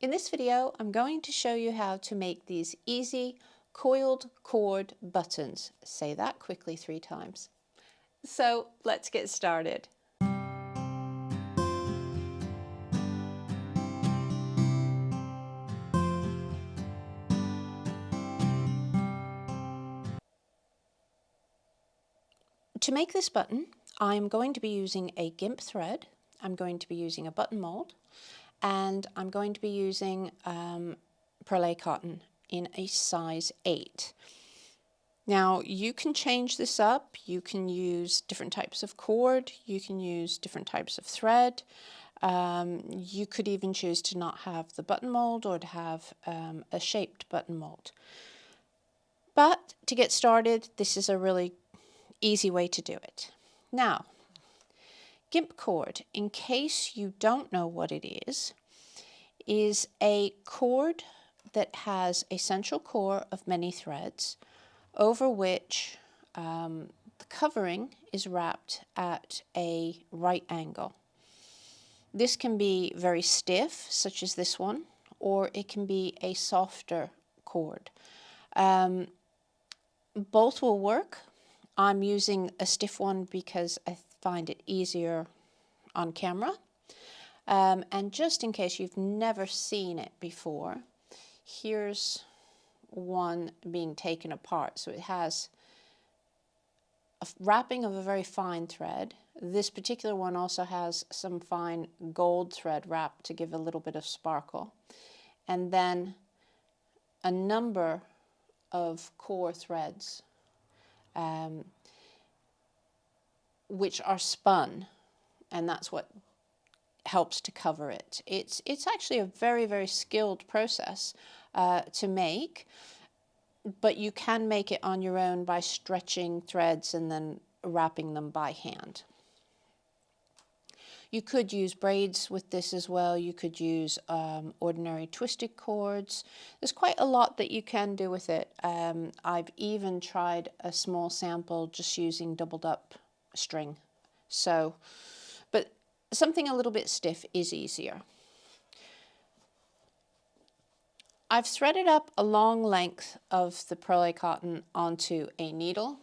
In this video, I'm going to show you how to make these easy coiled cord buttons. Say that quickly 3 times. So let's get started. To make this button, I'm going to be using a gimp thread, I'm going to be using a button mold, and I'm going to be using perlé cotton in a size 8. Now you can change this up, you can use different types of cord, you can use different types of thread, you could even choose to not have the button mold or to have a shaped button mold. But to get started, this is a really easy way to do it. Now, gimp cord, in case you don't know what it is a cord that has a central core of many threads over which the covering is wrapped at a right angle. This can be very stiff, such as this one, or it can be a softer cord. Both will work. I'm using a stiff one because I find it easier on camera. And just in case you've never seen it before, here's one being taken apart. So it has a wrapping of a very fine thread. This particular one also has some fine gold thread wrapped to give a little bit of sparkle. And then a number of core threads which are spun, and that's what helps to cover it. It's actually a very, very skilled process to make, but you can make it on your own by stretching threads and then wrapping them by hand. You could use braids with this as well. You could use ordinary twisted cords. There's quite a lot that you can do with it. I've even tried a small sample just using doubled up string. So, but something a little bit stiff is easier. I've threaded up a long length of the perlé cotton onto a needle.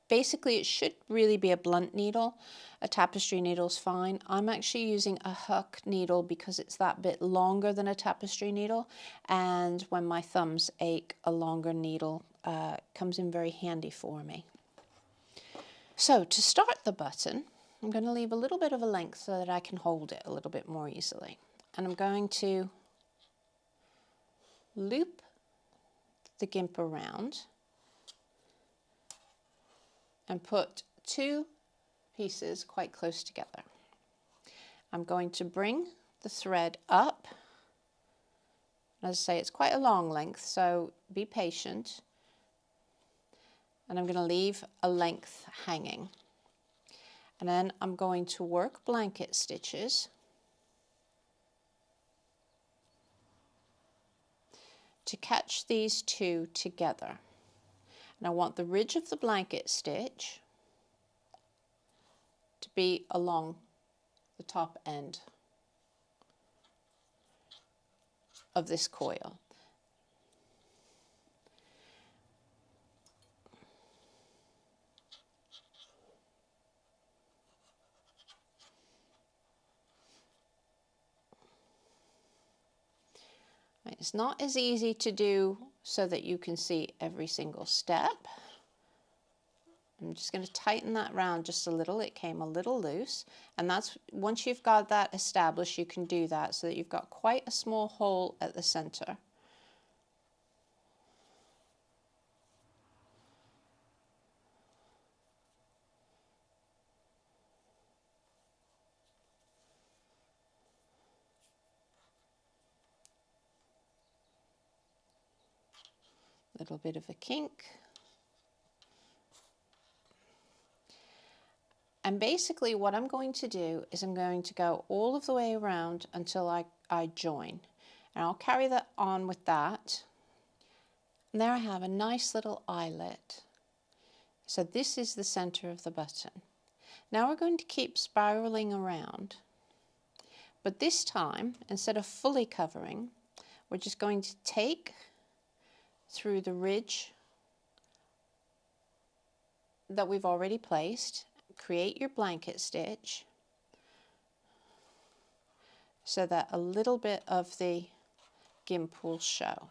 Basically, it should really be a blunt needle. A tapestry needle's fine. I'm actually using a hook needle because it's that bit longer than a tapestry needle, and when my thumbs ache, a longer needle comes in very handy for me. So to start the button, I'm going to leave a little bit of a length so that I can hold it a little bit more easily. And I'm going to loop the gimp around and put 2 pieces quite close together. I'm going to bring the thread up. As I say, it's quite a long length, so be patient. And I'm going to leave a length hanging. And then I'm going to work blanket stitches to catch these 2 together. And I want the ridge of the blanket stitch to be along the top end of this coil. It's not as easy to do so that you can see every single step. I'm just going to tighten that round just a little. It came a little loose, and that's once you've got that established, you can do that so that you've got quite a small hole at the center. Little bit of a kink. And basically what I'm going to do is I'm going to go all of the way around until I join. And I'll carry that on with that. And there I have a nice little eyelet. So this is the center of the button. Now we're going to keep spiraling around, But this time, instead of fully covering, we're just going to take through the ridge that we've already placed, create your blanket stitch so that a little bit of the gimp will show.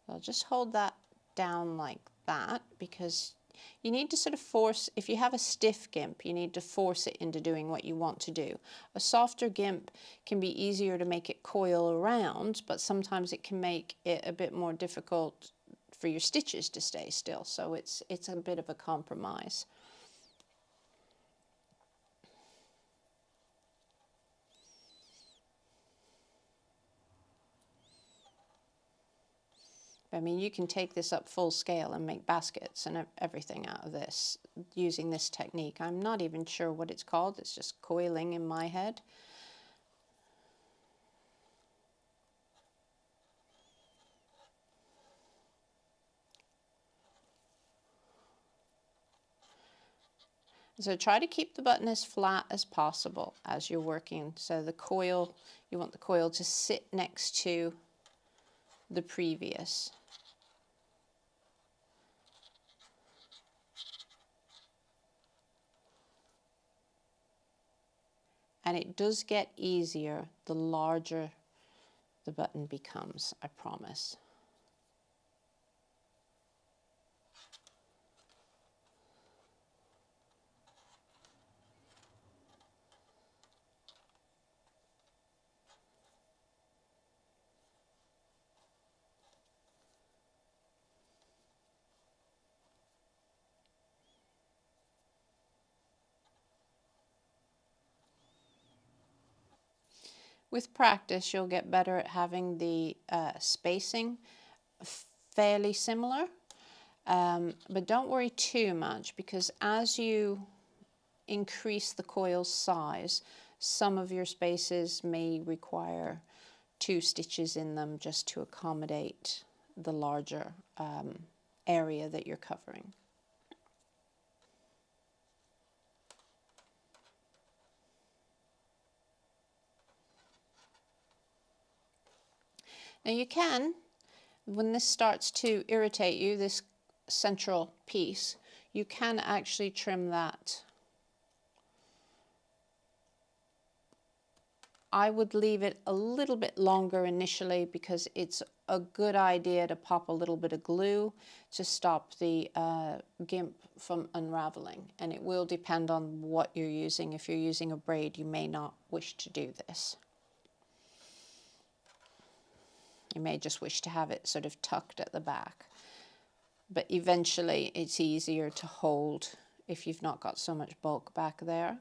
I'll just hold that down like that, because you need to sort of force, if you have a stiff gimp, you need to force it into doing what you want to do. A softer gimp can be easier to make it coil around, but sometimes it can make it a bit more difficult for your stitches to stay still. So it's a bit of a compromise. I mean, you can take this up full scale and make baskets and everything out of this using this technique. I'm not even sure what it's called. It's just coiling in my head. So try to keep the button as flat as possible as you're working. So the coil, you want the coil to sit next to the previous. And it does get easier the larger the button becomes, I promise. With practice, you'll get better at having the spacing fairly similar, but don't worry too much, because as you increase the coil's size, some of your spaces may require 2 stitches in them just to accommodate the larger area that you're covering. Now you can, when this starts to irritate you, this central piece, you can actually trim that. I would leave it a little bit longer initially, because it's a good idea to pop a little bit of glue to stop the gimp from unraveling. And it will depend on what you're using. If you're using a braid, you may not wish to do this. You may just wish to have it sort of tucked at the back. But eventually it's easier to hold if you've not got so much bulk back there.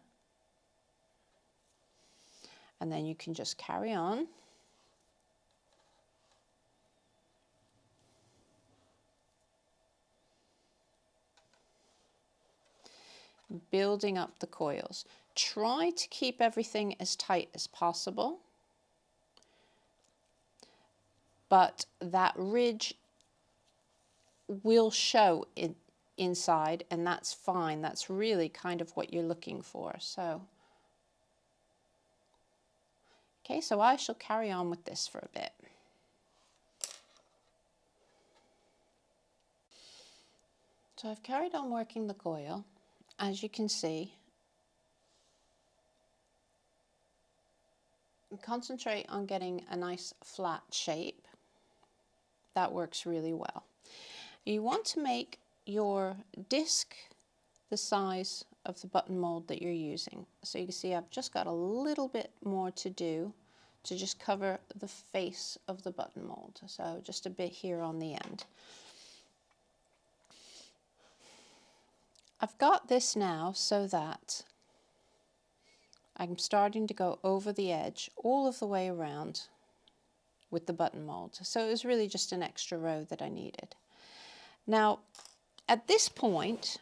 And then you can just carry on. Building up the coils. Try to keep everything as tight as possible. But that ridge will show inside, and that's fine. That's really kind of what you're looking for. So, okay, so I shall carry on with this for a bit. So I've carried on working the coil. As you can see, concentrate on getting a nice flat shape. That works really well. You want to make your disc the size of the button mold that you're using. So you can see I've just got a little bit more to do to just cover the face of the button mold. So just a bit here on the end. I've got this now so that I'm starting to go over the edge all of the way around with the button mold. So it was really just an extra row that I needed. Now, at this point,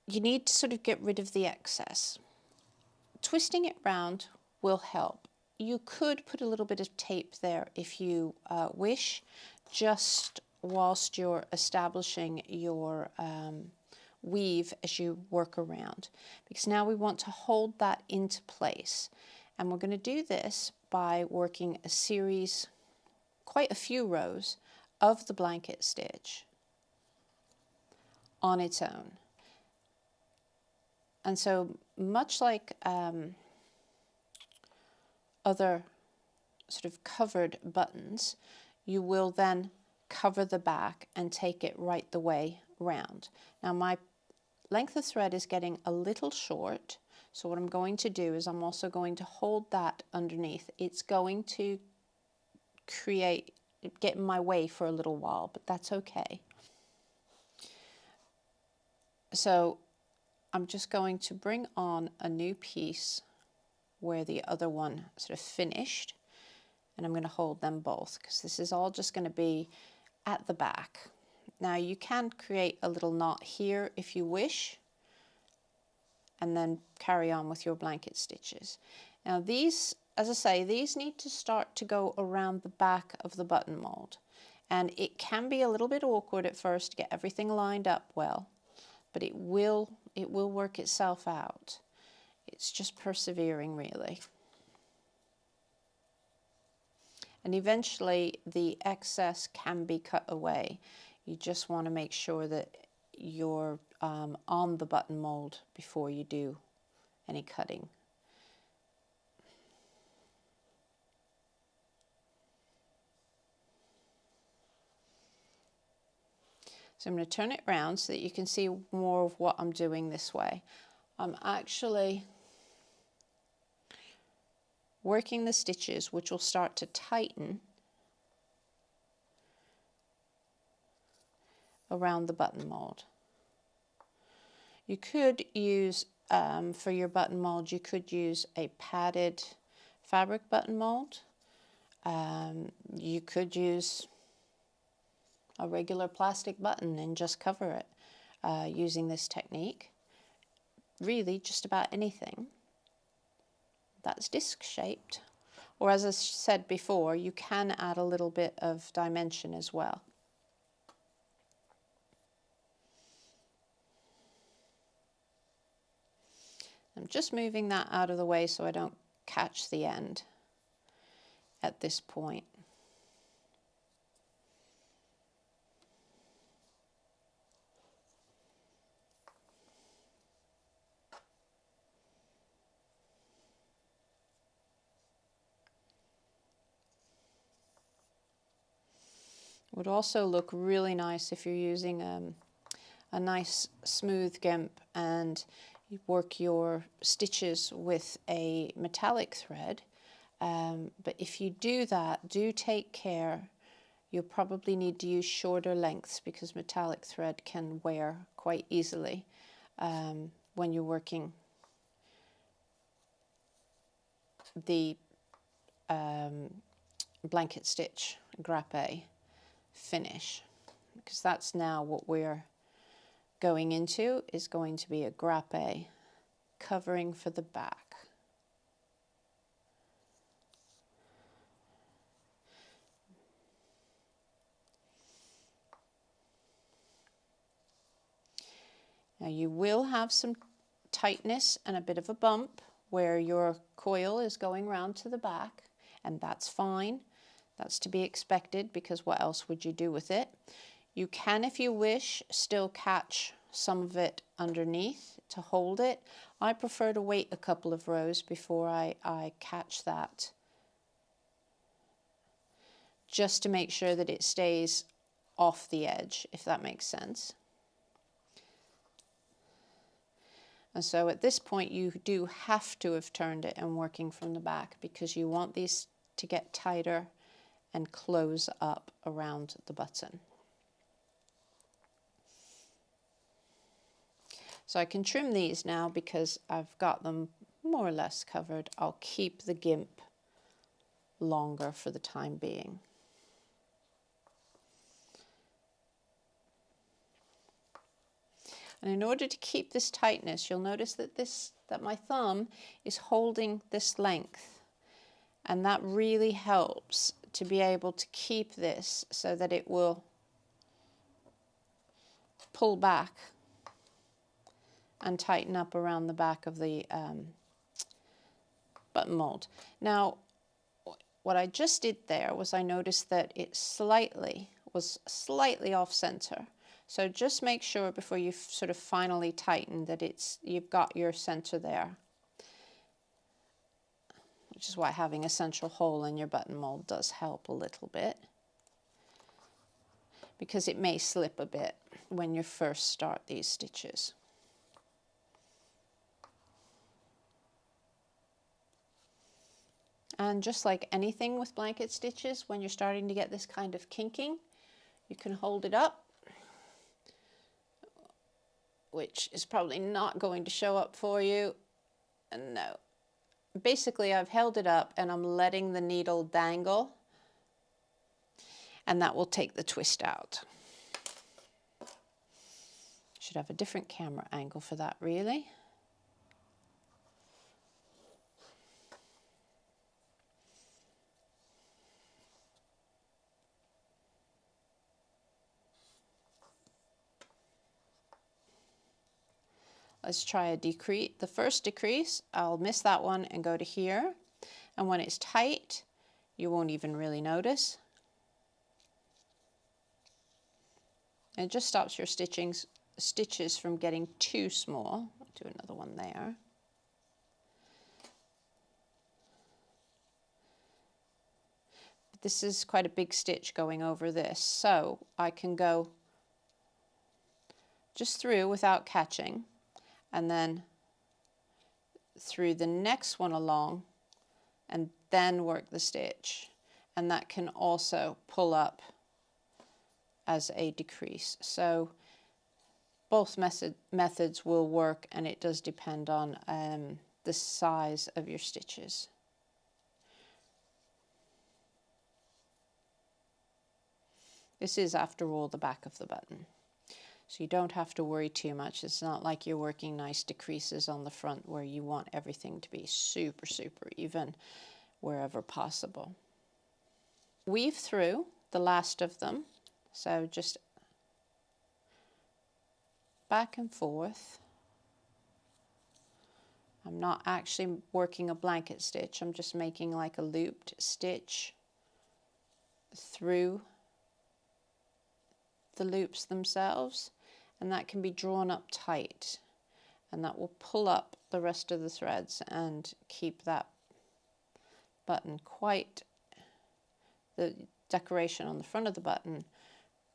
you need to sort of get rid of the excess. Twisting it round will help. You could put a little bit of tape there if you wish, just whilst you're establishing your weave as you work around, because now we want to hold that into place. And we're going to do this by working a series, quite a few rows of the blanket stitch on its own. And so much like other sort of covered buttons, you will then cover the back and take it right the way round. Now my length of thread is getting a little short, so what I'm going to do is I'm also going to hold that underneath. It's going to get in my way for a little while, but that's okay. So I'm just going to bring on a new piece where the other one sort of finished, and I'm going to hold them both because this is all just going to be at the back. Now you can create a little knot here if you wish, and then carry on with your blanket stitches. Now these, as I say, these need to start to go around the back of the button mold, and it can be a little bit awkward at first to get everything lined up well, but it will work itself out. It's just persevering, really. And eventually the excess can be cut away. You just want to make sure that you're on the button mold before you do any cutting. So I'm going to turn it around so that you can see more of what I'm doing this way. I'm actually working the stitches, which will start to tighten around the button mold. You could use, for your button mold, you could use a padded fabric button mold. You could use a regular plastic button and just cover it using this technique. Really, just about anything that's disc shaped. Or as I said before, you can add a little bit of dimension as well. I'm just moving that out of the way so I don't catch the end at this point. Would also look really nice if you're using a nice smooth gimp and you work your stitches with a metallic thread. But if you do that, do take care. You'll probably need to use shorter lengths because metallic thread can wear quite easily when you're working the blanket stitch grappe finish, because that's now what we're going into, is going to be a grappe covering for the back. Now you will have some tightness and a bit of a bump where your coil is going round to the back, and that's fine. That's to be expected because what else would you do with it? You can, if you wish, still catch some of it underneath to hold it. I prefer to wait a couple of rows before I catch that, just to make sure that it stays off the edge, if that makes sense. And so at this point you do have to have turned it and working from the back because you want these to get tighter and close up around the button. So I can trim these now because I've got them more or less covered. I'll keep the gimp longer for the time being. And in order to keep this tightness, you'll notice that my thumb is holding this length, and that really helps to be able to keep this so that it will pull back and tighten up around the back of the button mold. Now, what I just did there was I noticed that it was slightly off center. So just make sure before you sort of finally tighten that you've got your center there, which is why having a central hole in your button mold does help a little bit, because it may slip a bit when you first start these stitches. And just like anything with blanket stitches, when you're starting to get this kind of kinking, you can hold it up, which is probably not going to show up for you. And no. Basically, I've held it up and I'm letting the needle dangle, and that will take the twist out. Should have a different camera angle for that, really. Let's try a decrease. The first decrease, I'll miss that one and go to here. And when it's tight, you won't even really notice. And it just stops your stitches from getting too small. I'll do another one there. This is quite a big stitch going over this, so I can go just through without catching, and then through the next one along, and then work the stitch. And that can also pull up as a decrease. So both methods will work, and it does depend on the size of your stitches. This is, after all, the back of the button. So you don't have to worry too much. It's not like you're working nice decreases on the front where you want everything to be super, super even wherever possible. Weave through the last of them. So just back and forth. I'm not actually working a blanket stitch. I'm just making like a looped stitch through the loops themselves, and that can be drawn up tight, and that will pull up the rest of the threads and keep that button the decoration on the front of the button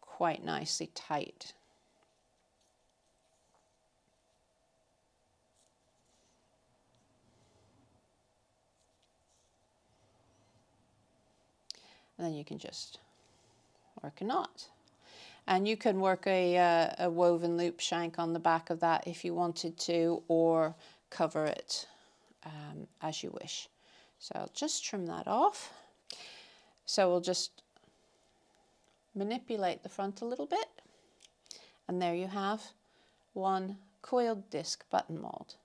quite nicely tight. And then you can just work a knot. And you can work a woven loop shank on the back of that if you wanted to, or cover it as you wish. So I'll just trim that off. So we'll just manipulate the front a little bit, and there you have one coiled disc button mold.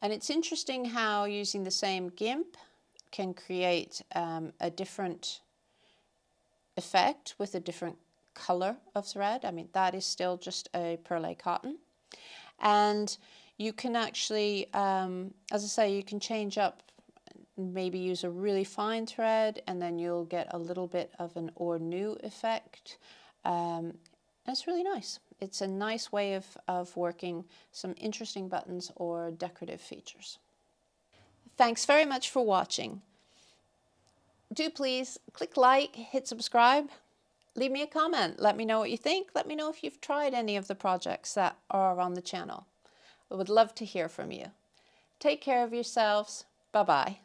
And it's interesting how using the same gimp can create a different effect with a different color of thread. I mean, that is still just a perlé cotton, and you can actually, as I say, you can change up, maybe use a really fine thread, and then you'll get a little bit of an or-new effect. It's really nice. It's a nice way of working some interesting buttons or decorative features. Thanks very much for watching. Do please click like, hit subscribe, leave me a comment, let me know what you think, let me know if you've tried any of the projects that are on the channel. I would love to hear from you. Take care of yourselves. Bye-bye.